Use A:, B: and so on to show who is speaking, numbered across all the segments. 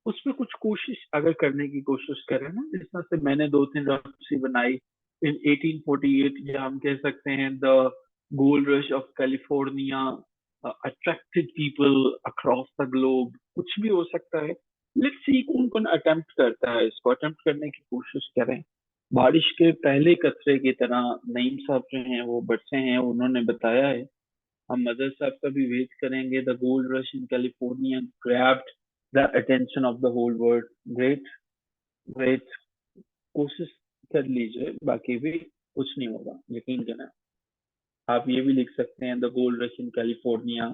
A: उसमें कुछ कोशिश अगर करने की कोशिश करें ना, जिस तरह से मैंने दो तीन रफ्सी बनाई इन 1848, या हम कह सकते हैं the gold rush of California attracted people across the globe, कुछ भी हो सकता है। लेट्स सी कौन कौन अटेम्प्ट करता है, इसको अटेम्प्ट करने की कोशिश करें। बारिश के पहले कतरे की तरह नईम साहब जो हैं वो बरसे हैं, उन्होंने बताया है। हम मदर साहब का भी वेट करेंगे। The gold rush in California grabbed the attention of the whole world. Great, great. कोशिश कर लीजिए, बाकी भी कुछ नहीं होगा, यकीन करना। आप ये भी लिख सकते हैं the gold rush in California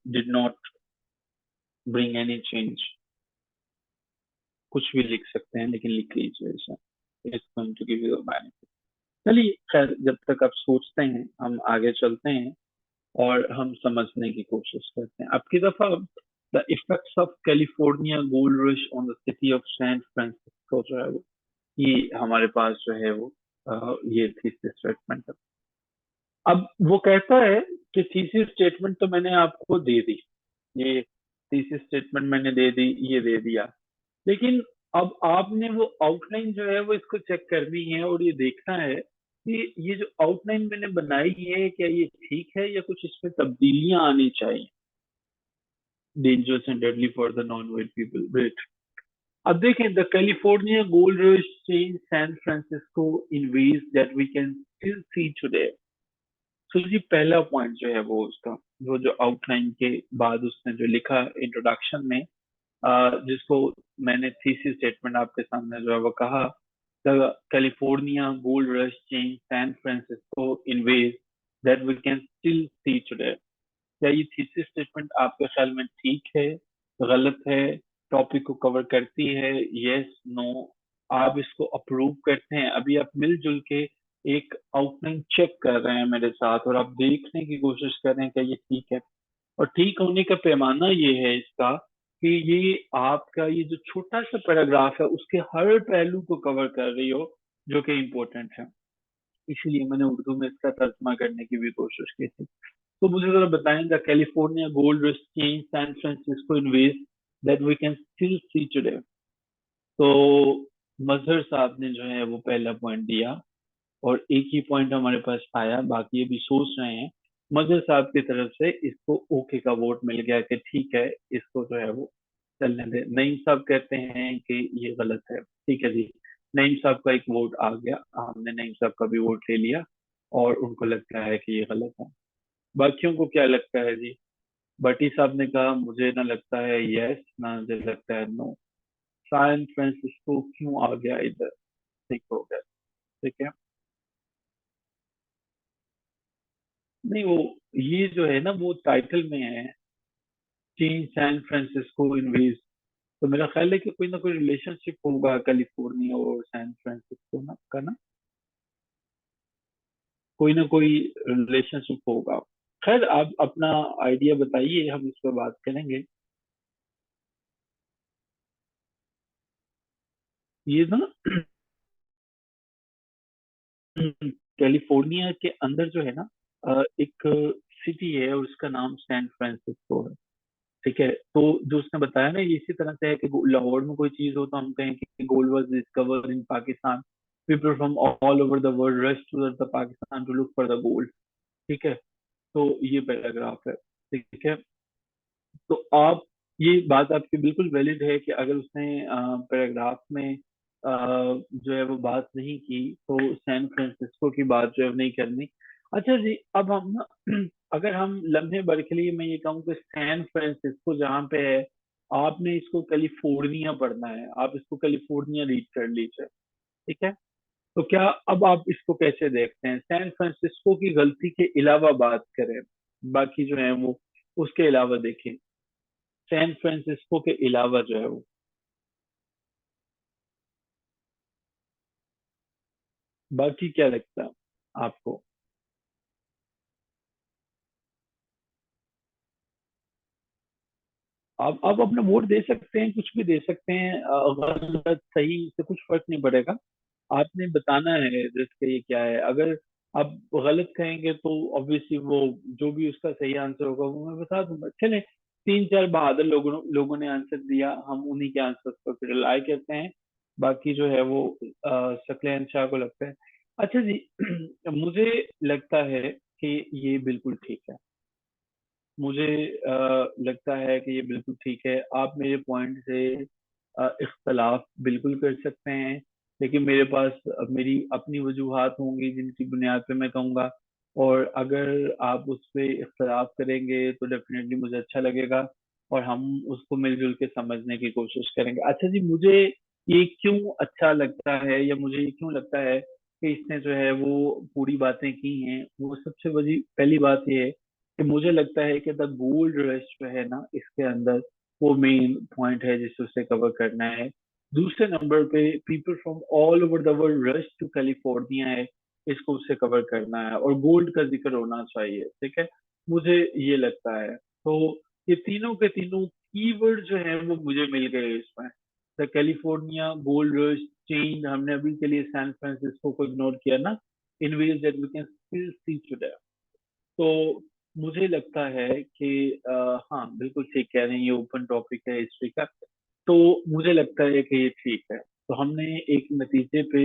A: did not bring any change. कुछ भी लिख सकते हैं, लेकिन लिख लीजिए ऐसा। It's going to give you the benefit. चलिए खैर, जब तक आप सोचते हैं हम आगे चलते हैं और हम समझने की कोशिश करते हैं। अब की दफा the effects of California gold rush on the city of San Francisco जो है वो, ये हमारे पास जो है वो ये थीसिस स्टेटमेंट है। अब वो कहता है कि थीसिस स्टेटमेंट तो मैंने आपको दे दी, ये थीसिस स्टेटमेंट मैंने दे दी, ये दे दिया, लेकिन अब आपने वो आउटलाइन जो है वो इसको चेक करनी है और ये देखना है कि ये जो आउटलाइन मैंने बनाई है क्या ये ठीक है या कुछ इसमें तब्दीलियां आनी चाहिए। Dangerous and deadly for the non white people, great. अब देखें, the California gold rush change San Francisco in ways that we can still see today. तो जी पहला पॉइंट जो है वो उसका, वो जो आउटलाइन के बाद उसने जो लिखा इंट्रोडक्शन में, जिसको मैंने थीसिस स्टेटमेंट आपके सामने जो है वो कहा, the California gold rush change San Francisco in ways that we can still see today. क्या ये थीसिस स्टेटमेंट आपके ख्याल में ठीक है, गलत है, टॉपिक को कवर करती है, यस नो? आप इसको अप्रूव करते हैं? अभी आप मिलजुल के एक आउटलाइन चेक कर रहे हैं मेरे साथ और आप देखने की कोशिश कर रहे हैं कि ये ठीक है। और ठीक होने का पैमाना ये है इसका कि ये आपका ये जो छोटा सा पैराग्राफ है उसके हर पहलू को कवर कर रही हो, जो कि इम्पोर्टेंट है। इसलिए मैंने उर्दू में इसका तर्जमा करने की भी कोशिश की थी। तो मुझे जरा बताएं, the California gold rush change San Francisco in ways that we can still see today. तो मजहर साहब ने जो है वो पहला पॉइंट दिया और एक ही पॉइंट हमारे पास आया, बाकी अभी सोच रहे हैं। मजहर साहब की तरफ से इसको ओके का वोट मिल गया कि ठीक है, इसको जो है वो चलने दे। नईम साहब कहते हैं कि ये गलत है, ठीक है जी। नईम साहब का एक वोट आ गया, हमने नईम साहब का भी वोट ले लिया और उनको लगता है कि ये गलत है। बाकियों को क्या लगता है जी? भट्टी साहब ने कहा मुझे ना लगता है यस, ना मुझे लगता है नो। सैन फ्रांसिस्को क्यों आ गया इधर? ठीक हो गया, ठीक है। नहीं, वो ये जो है ना वो टाइटल में है, change San Francisco in veg. तो मेरा ख्याल है कि कोई ना कोई रिलेशनशिप होगा कैलिफोर्निया और सैन फ्रांसिस्को ना का ना, कोई ना कोई रिलेशनशिप होगा। खैर आप अपना आइडिया बताइए, हम इस पर बात करेंगे। ये ना कैलिफोर्निया के अंदर जो है ना एक सिटी है और उसका नाम सैन फ्रांसिस्को है। ठीक है, तो जो उसने बताया ना, ये इसी तरह से है कि लाहौर में कोई चीज हो तो हम कहें कि gold was discovered in Pakistan, people from all over the world rush to the Pakistan to look for the gold. ठीक है, तो ये पैराग्राफ है। ठीक है, तो आप, ये बात आपकी बिल्कुल वैलिड है कि अगर उसने पैराग्राफ में जो है वो बात नहीं की तो सैन फ्रांसिस्को की बात जो है वो नहीं करनी। अच्छा जी, अब हम ना अगर हम लम्हे भर के लिए मैं ये कहूँ कि सैन फ्रांसिस्को जहाँ पे है, आपने इसको कैलिफोर्निया पढ़ना है, आप इसको कैलिफोर्निया रीड कर लीजिए। ठीक है, तो क्या अब आप इसको कैसे देखते हैं? सैन फ्रांसिस्को की गलती के अलावा बात करें, बाकी जो है वो उसके अलावा देखें, सैन फ्रांसिस्को के अलावा जो है वो, बाकी क्या लगता है आपको? आप अपना वोट दे सकते हैं, कुछ भी दे सकते हैं, गलत सही से कुछ फर्क नहीं पड़ेगा। आपने बताना है जैसे ये क्या है। अगर आप गलत कहेंगे तो ऑब्वियसली वो जो भी उसका सही आंसर होगा वो मैं बता दूंगा। चले, तीन चार बहादुर लोगों ने आंसर दिया, हम उन्हीं के आंसर पर फिर रिलाई करते हैं। बाकी जो है वो शक्ल शाह को लगता है। अच्छा जी, मुझे लगता है कि ये बिल्कुल ठीक है। मुझे लगता है कि ये बिल्कुल ठीक है। आप मेरे पॉइंट से इख्तलाफ बिल्कुल कर सकते हैं, लेकिन मेरे पास मेरी अपनी वजूहात होंगी जिनकी बुनियाद पे मैं कहूँगा। और अगर आप उस पे इख्तलाफ करेंगे तो डेफिनेटली मुझे अच्छा लगेगा, और हम उसको मिलजुल के समझने की कोशिश करेंगे। अच्छा जी, मुझे ये क्यों अच्छा लगता है, या मुझे ये क्यों लगता है कि इसने जो है वो पूरी बातें की हैं, वो सबसे बड़ी पहली बात ये है कि मुझे लगता है कि द गोल्ड रश जो है ना इसके अंदर, वो मेन पॉइंट है जिसे उसे कवर करना है। दूसरे नंबर पे people from all over the world rush to California है, इसको उसे कवर करना है, और गोल्ड का जिक्र होना चाहिए। ठीक है, मुझे ये लगता है। तो ये तीनों के तीनों कीवर्ड जो है वो मुझे मिल गए इसमें। The California, gold rush, change, हमने अभी के लिए सैन फ्रांसिस्को को इग्नोर किया ना, in ways that we can still see today. तो मुझे लगता है कि हाँ बिल्कुल ठीक कह रहे हैं, ये ओपन टॉपिक है हिस्ट्री का। तो मुझे लगता है कि ये ठीक है। तो हमने एक नतीजे पे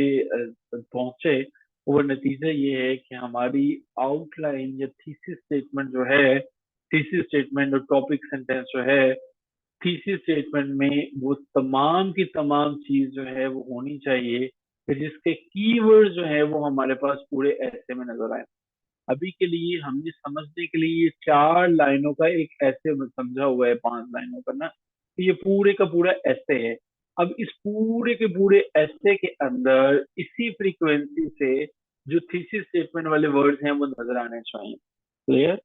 A: पहुंचे। वो नतीजा ये है कि हमारी आउटलाइन या थीसिस स्टेटमेंट जो है, थीसिस स्टेटमेंट और टॉपिक सेंटेंस जो है, थीसिस स्टेटमेंट में वो तमाम की तमाम चीज जो है वो होनी चाहिए कि जिसके कीवर्ड जो है वो हमारे पास पूरे ऐसे में नजर आए। अभी के लिए हमने समझने के लिए ये चार लाइनों का एक ऐसे में समझा हुआ है, पांच लाइनों का ना, कि ये पूरे का पूरा ऐसे है। अब इस पूरे के पूरे ऐसे के अंदर इसी फ्रीक्वेंसी से जो थीसिस स्टेटमेंट वाले वर्ड्स हैं वो नजर आने चाहिए। क्लियर?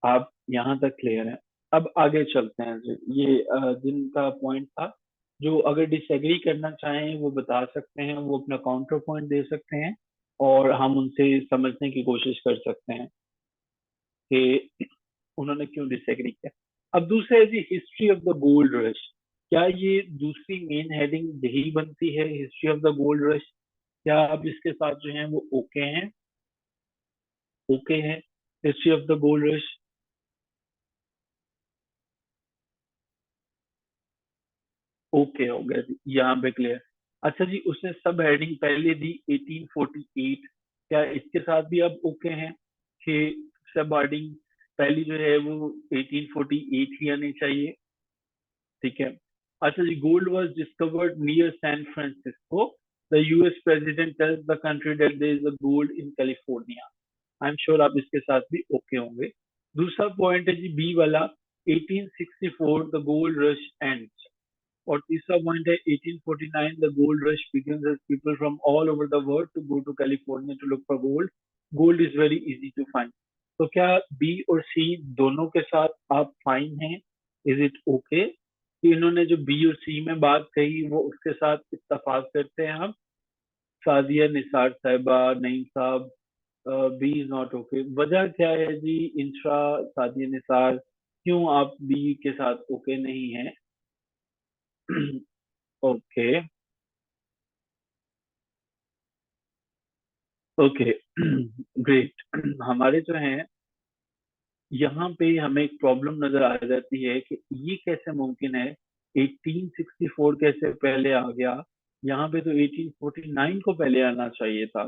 A: आप यहाँ तक क्लियर है? अब आगे चलते हैं जी। ये जिनका पॉइंट था, जो अगर डिसएग्री करना चाहें वो बता सकते हैं, वो अपना काउंटर पॉइंट दे सकते हैं, और हम उनसे समझने की कोशिश कर सकते हैं कि उन्होंने क्यों डिसएग्री किया। अब दूसरा है जी, history of the gold rush. क्या ये दूसरी मेन हेडिंग यही बनती है, history of the gold rush? क्या आप इसके साथ जो है वो ओके हैं? ओके हैं history of the gold rush? Okay हो गया जी, यहाँ पे क्लियर। अच्छा जी, उसने सब हेडिंग पहले दी 1848, क्या इसके साथ भी आप ओके हैं कि सब हेडिंग पहली जो है वो 1848 ही आनी चाहिए? ठीक है। अच्छा जी, gold was discovered near San Francisco, the US president tells the country that there is a gold in California. I am sure आप इसके साथ भी ओके होंगे। दूसरा पॉइंट है जी बी वाला, 1864 द गोल्ड रश एंड्स। और तीसरा पॉइंट है 1849 the gold rush begins as people from all over the world to go to California to look for gold. Gold is very easy to find. तो क्या B और सी दोनों के साथ आप फाइन हैं? इज इट ओके कि इन्होंने जो बी और सी में बात कही वो उसके साथ इत्तेफाक करते हैं हम? सादिया निसार साहिबा, नईम साहब, बी इज नॉट ओके, वजह क्या है जी? इंश्रा, सादिया निसार, क्यों आप बी के साथ ओके नहीं हैं? ओके। Okay, great. हमारे जो हैं यहाँ पे हमें एक प्रॉब्लम नजर आ जाती है कि ये कैसे मुमकिन है, 1864 कैसे पहले आ गया? यहाँ पे तो 1849 को पहले आना चाहिए था।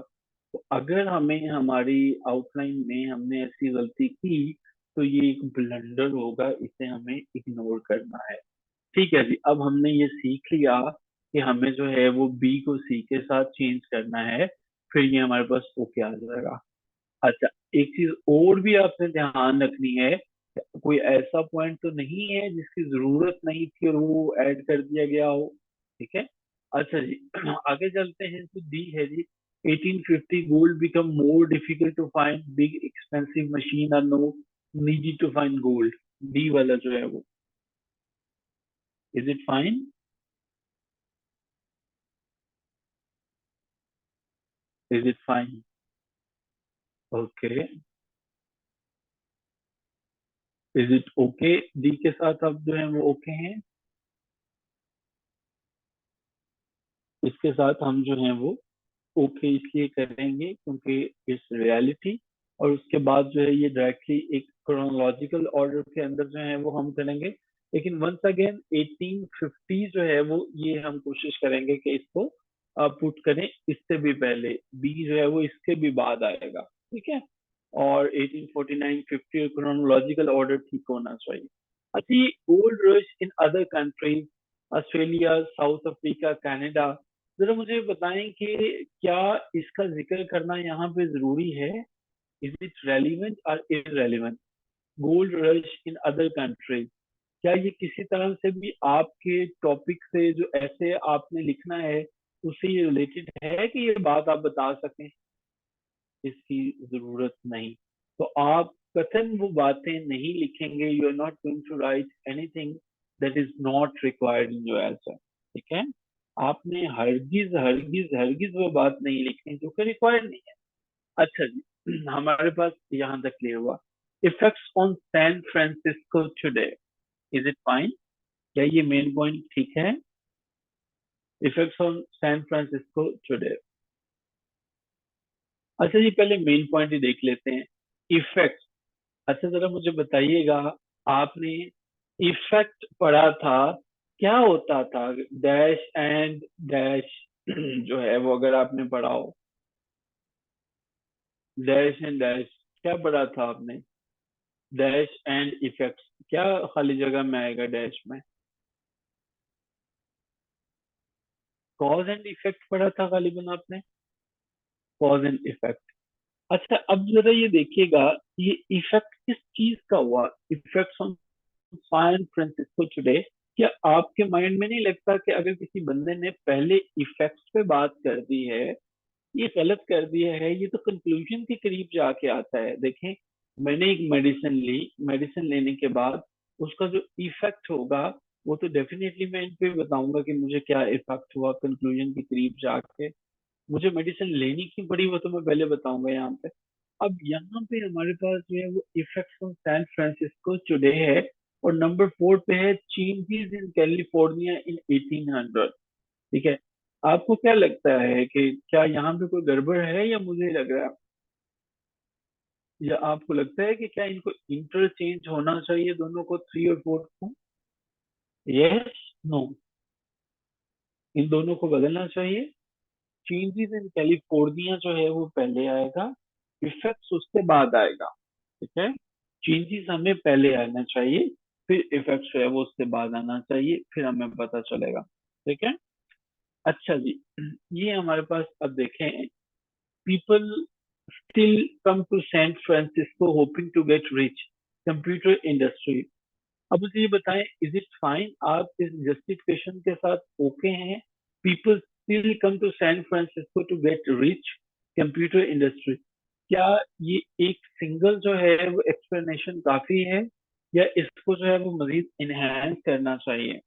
A: तो अगर हमें हमारी आउटलाइन में हमने ऐसी गलती की तो ये एक ब्लंडर होगा, इसे हमें इग्नोर करना है। ठीक है जी, अब हमने ये सीख लिया कि हमें जो है वो बी को सी के साथ चेंज करना है, फिर ये हमारे पास ओके आ जाएगा। अच्छा, एक चीज और भी आपने ध्यान रखनी है, कोई ऐसा पॉइंट तो नहीं है जिसकी जरूरत नहीं थी और वो ऐड कर दिया गया हो। ठीक है। अच्छा जी, आगे चलते हैं। तो डी है जी, 1850 gold become more difficult to find, big expensive machine are no needy to find gold. D वाला जो है वो, is it fine? Is it fine? Okay, is it okay? D के साथ आप जो है वो ओके हैं? इसके साथ हम जो है वो ओके इसलिए करेंगे क्योंकि इस रियलिटी, और उसके बाद जो है ये डायरेक्टली एक क्रोनोलॉजिकल ऑर्डर के अंदर जो है वो हम करेंगे, लेकिन वंस अगेन 1850 जो है वो ये हम कोशिश करेंगे कि इसको पुट करें इससे भी पहले, बी जो है वो इसके भी बाद आएगा, ठीक है। और 1849 50 क्रोनोलॉजिकल ऑर्डर ठीक होना चाहिए। अच्छा, ये gold rush in other countries, Australia, south Africa, Canada, जरा मुझे बताएं कि क्या इसका जिक्र करना यहाँ पे जरूरी है? इज इट रेलिवेंट और irrelevant? Gold rush in other countries, क्या ये किसी तरह से भी आपके टॉपिक से जो ऐसे आपने लिखना है उससे ये रिलेटेड है कि ये बात आप बता सकें? इसकी जरूरत नहीं। तो आप कथन वो बातें नहीं लिखेंगे, you are not going to write anything that is not required in your answer, ठीक है। आपने हरगिज हरगिज हरगिज वो बात नहीं लिखनी जो कि रिक्वायर्ड नहीं है। अच्छा जी, हमारे पास यहाँ तक क्लियर हुआ। Effects on San Francisco today, is it fine? क्या ये मेन पॉइंट ठीक है? Effects on San Francisco today. अच्छा जी, पहले मेन पॉइंट ही देख लेते हैं। इफेक्ट, अच्छा जरा मुझे बताइएगा, आपने इफेक्ट पढ़ा था, क्या होता था डैश एंड डैश जो है वो अगर आपने पढ़ा हो, डैश एंड डैश, क्या पढ़ा था आपने? डैश एंड इफेक्ट्स, क्या खाली जगह में आएगा डैश में? कॉज एंड इफेक्ट पढ़ा था गालिबन आपने, कॉज एंड इफेक्ट। अच्छा, अब जरा ये देखिएगा, ये इफेक्ट किस चीज का हुआ? Effects on San Francisco today. क्या आपके माइंड में नहीं लगता कि अगर किसी बंदे ने पहले इफेक्ट्स पे बात कर दी है, ये गलत कर दिया है, ये तो कंक्लूजन के करीब जाके आता है। देखें, मैंने एक मेडिसिन ली, मेडिसिन लेने के बाद उसका जो इफेक्ट होगा वो तो डेफिनेटली मैं इन पे बताऊंगा कि मुझे क्या इफेक्ट हुआ कंक्लूजन के करीब जाके। मुझे मेडिसिन लेनी क्यों पड़ी वो तो मैं पहले बताऊंगा यहाँ पे। अब यहाँ पे हमारे पास जो है वो effects on San Francisco today है, और नंबर 4 पे है चेंजेस इन कैलिफोर्निया इन 1800, ठीक है। आपको क्या लगता है कि क्या यहाँ पे कोई गड़बड़ है, या मुझे लग रहा है, या आपको लगता है कि क्या इनको इंटरचेंज होना चाहिए दोनों को, 3 और 4 को? यस, नो, इन दोनों को बदलना चाहिए। चेंजेस इन कैलिफोर्निया जो है वो पहले आएगा, इफेक्ट्स उसके बाद आएगा, ठीक है। चेंजेस हमें पहले आना चाहिए, फिर इफेक्ट्स जो है वो उसके बाद आना चाहिए, फिर हमें पता चलेगा, ठीक है। अच्छा जी, ये हमारे पास अब देखें, people still come to San Francisco hoping to get rich, computer industry. अब मुझे ये बताएं, इज इट फाइन, आप इस जस्टिफिकेशन के साथ ओके हैं? People still come to San Francisco to get rich, computer industry, क्या ये एक सिंगल जो है वो एक्सप्लेनेशन काफी है, या इसको जो है वो मजीद इनहेंस करना चाहिए?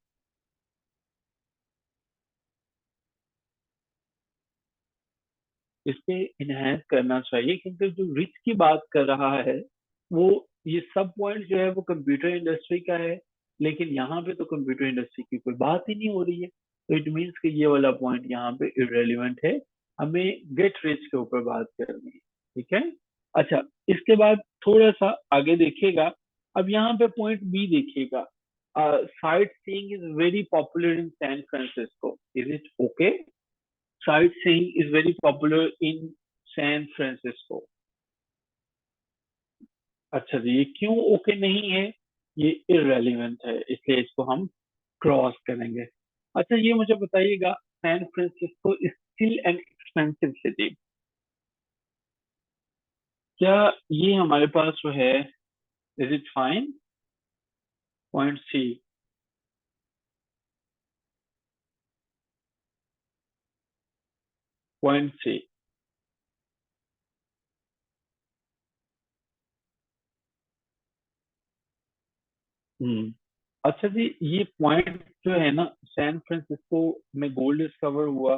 A: इसके इनहेंस करना चाहिए, क्योंकि जो रिच की बात कर रहा है वो, ये सब पॉइंट जो है वो कंप्यूटर इंडस्ट्री का है, लेकिन यहाँ पे तो कंप्यूटर इंडस्ट्री की कोई बात ही नहीं हो रही है, तो इट मीन्स कि ये वाला पॉइंट यहाँ पे इररेलेवेंट है, हमें गेट रिच के ऊपर बात करनी है, ठीक है। अच्छा, इसके बाद थोड़ा सा आगे देखिएगा, अब यहाँ पे पॉइंट बी देखिएगा, sightseeing is very popular in San Francisco, is it okay? Sightseeing is very popular in San Francisco. अच्छा जी, ये क्यों ओके नहीं है? ये इररेलेवेंट है, इसलिए इसको हम क्रॉस करेंगे। अच्छा, ये मुझे बताइएगा, San Francisco is still an expensive city, क्या ये हमारे पास जो है, is it fine? Point C, point C. Hmm. अच्छा जी, ये पॉइंट जो है ना, सैन फ्रांसिस्को में गोल्ड डिस्कवर हुआ,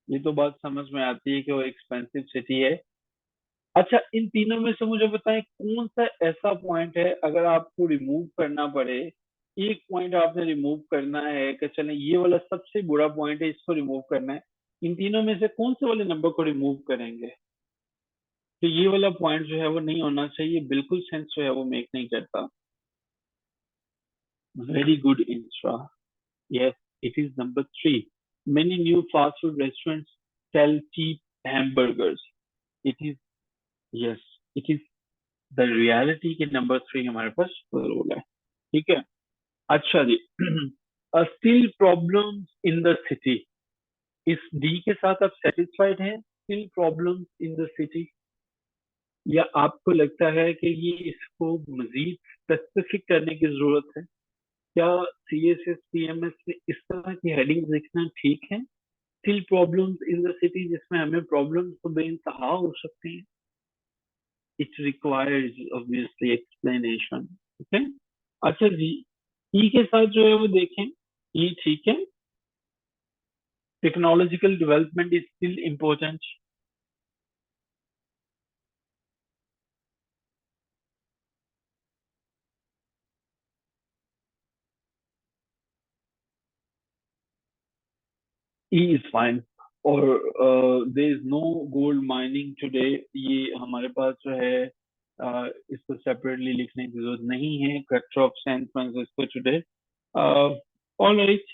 A: ये तो बात समझ में आती है कि वो एक्सपेंसिव सिटी है। अच्छा, इन तीनों में से मुझे बताएं कौन सा ऐसा पॉइंट है, अगर आपको रिमूव करना पड़े, एक पॉइंट आपने रिमूव करना है कि चले ये वाला सबसे बुरा पॉइंट है, इसको रिमूव करना है, इन तीनों में से कौन से वाले नंबर को रिमूव करेंगे? तो ये वाला पॉइंट जो है वो नहीं होना चाहिए, बिल्कुल सेंस जो है वो मेक नहीं करता। वेरी गुड इंस्ट्रा। Yes, it is number 3। Many new fast food restaurants sell cheap hamburgers. It is, yes, it is the reality के नंबर 3 हमारे पास रोल है। ठीक है। अच्छा जी। Still problems in the city. इस डी के साथ आप सेटिस्फाइड हैं? Still problems in the city, या आपको लगता है कि ये इसको मजीद स्पेसिफिक करने की जरूरत है? क्या CSS CMS में इस तरह की हेडिंग लिखना ठीक है? Still problems in the city, जिसमें हमें प्रॉब्लम्स तो बेइंतहा हो सकते हैं। It requires obviously explanation. ठीक है। अच्छा जी, ई के साथ जो है वो देखें। ई ठीक है। Technological development is still important. E is fine. और there is no gold mining today. ये हमारे पास जो है इसको सेपरेटली लिखने की जरूरत नहीं है। Character of San Francisco today. All right.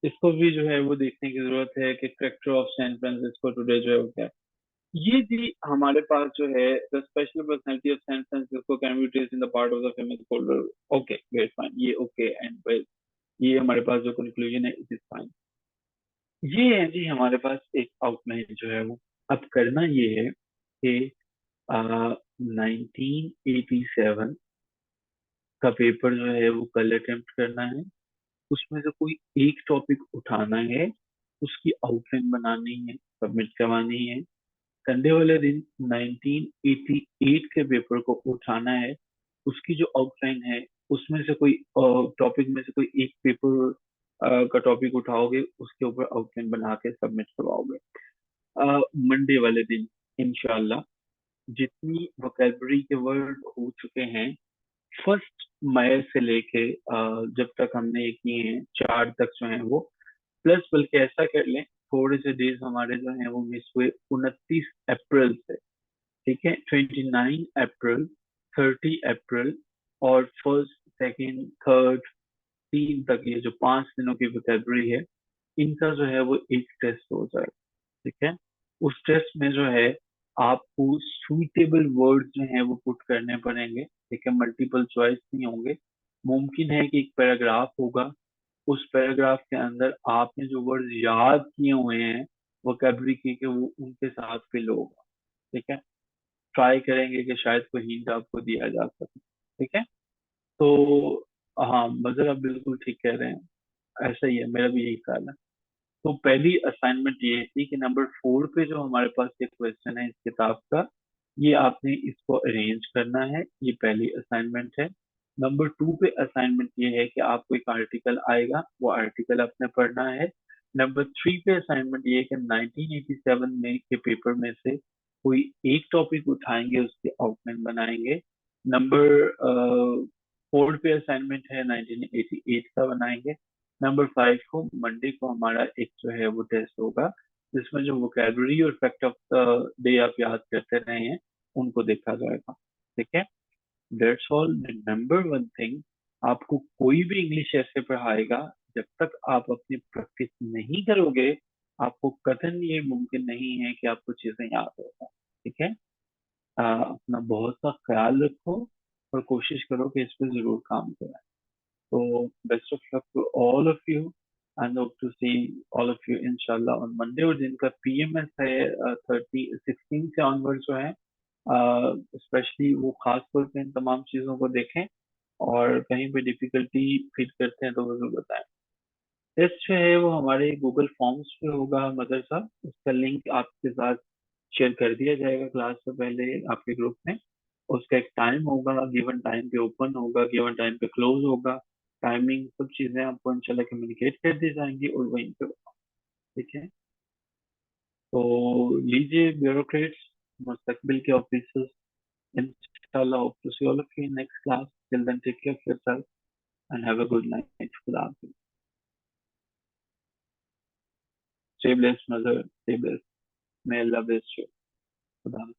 A: इसको भी जो है वो देखने की जरूरत है कि character of San Francisco today जो है वो क्या है। ये भी हमारे पास जो है the special personality of San Francisco can be traced in the part of the famous folder. Okay, very fine. ये ओके एंड वेल, ये हमारे पास जो कंक्लूजन है इट इज फाइन। ये है जी हमारे पास एक आउटलाइन जो है वो। अब करना ये है कि 1987 का पेपर जो है वो कल अटेम्प्ट करना है। उसमें से कोई एक टॉपिक उठाना है, उसकी आउटलाइन बनानी है, सबमिट करवानी है। संडे वाले दिन 1988 के पेपर को उठाना है। उसकी जो आउटलाइन है उसमें से कोई टॉपिक में से कोई एक पेपर का टॉपिक उठाओगे, उसके ऊपर आउटलाइन बना के सबमिट करवाओगे। मंडे वाले दिन इंशाल्लाह जितनी वोकैबुलरी के वर्ड हो चुके हैं फर्स्ट मई से लेके जब तक हमने ये किए हैं 4 तक जो है वो, प्लस बल्कि ऐसा कर लें, थोड़े से डेज हमारे जो हैं वो मिस हुए 29 अप्रैल से। ठीक है, 29 अप्रैल, 30 अप्रैल और फर्स्ट, सेकेंड, थर्ड, 3 तक ये जो 5 दिनों की वोकैबुलरी है इनका जो है वो एक टेस्ट हो जाए। ठीक है। उस टेस्ट में जो है आपको सुइटेबल वर्ड जो है वो पुट करने पड़ेंगे। ठीक है, मल्टीपल चॉइस नहीं होंगे। मुमकिन है कि एक पैराग्राफ होगा, उस पैराग्राफ के अंदर आपने जो वर्ड याद किए हुए हैं वोकैबुलरी के वो उनके साथ फिल होगा। ठीक है। ट्राई करेंगे कि शायद कोई हिंट आपको दिया जा सके। ठीक है। तो हाँ, मजर आप बिल्कुल ठीक कह रहे हैं। ऐसा ही है, मेरा भी यही ख्याल है। तो पहली असाइनमेंट ये थी कि नंबर 4 पे जो हमारे पास ये क्वेश्चन है इस किताब का, ये आपने इसको अरेंज करना है। ये पहली असाइनमेंट है। नंबर 2 पे असाइनमेंट ये है कि आपको एक आर्टिकल आएगा, वो आर्टिकल आपने पढ़ना है। नंबर 3 पे असाइनमेंट ये है कि 1987 में के पेपर में से कोई एक टॉपिक उठाएंगे, उसकी आउटलाइन बनाएंगे। नंबर 4 पे असाइनमेंट है 1988 का बनाएंगे। नंबर 5 को मंडे को हमारा एक जो है वो टेस्ट होगा, जिसमें जो वोकैबुलरी और फैक्ट ऑफ द डे आप याद करते रहे हैं उनको देखा जाएगा। ठीक है। That's all. Remember one thing, आपको कोई भी इंग्लिश ऐसे पढ़ाएगा, जब तक आप अपनी प्रैक्टिस नहीं करोगे आपको कतई ये मुमकिन नहीं है कि आपको चीजें याद होगा। ठीक है। अपना बहुत सा ख्याल रखो और कोशिश करो कि इस पर जरूर काम करें। So best of luck to all of you and hope to see all of you inshallah on Monday। और जिनका PMS है 16 से ऑनवर्ड जो है स्पेशली वो खास तौर पे इन तमाम चीजों को देखें, और कहीं पे डिफिकल्टी फील करते हैं तो वो जरूर बताएं। टेस्ट जो है वो हमारे गूगल फॉर्म्स पे होगा मदरसा, उसका लिंक आपके साथ शेयर कर दिया जाएगा क्लास से पहले आपके ग्रुप में। उसका एक टाइम होगा, गिवन टाइम पे ओपन होगा, गिवन टाइम पे क्लोज होगा। टाइमिंग सब चीजें आपको इंशाल्लाह कम्युनिकेट कर दी जाएंगी और वहीं पे होगा। ठीक है। तो लीजिए ब्यूरोक्रेट्स, मुस्तकबिल के ऑफिसर्स, इंशाल्लाह hope to see all of you in next class. Till then, take care of yourself and have a good night. खुदा हाफिज। Stay blessed, mother. Stay blessed. May Allah bless you. खुदा हाफिज।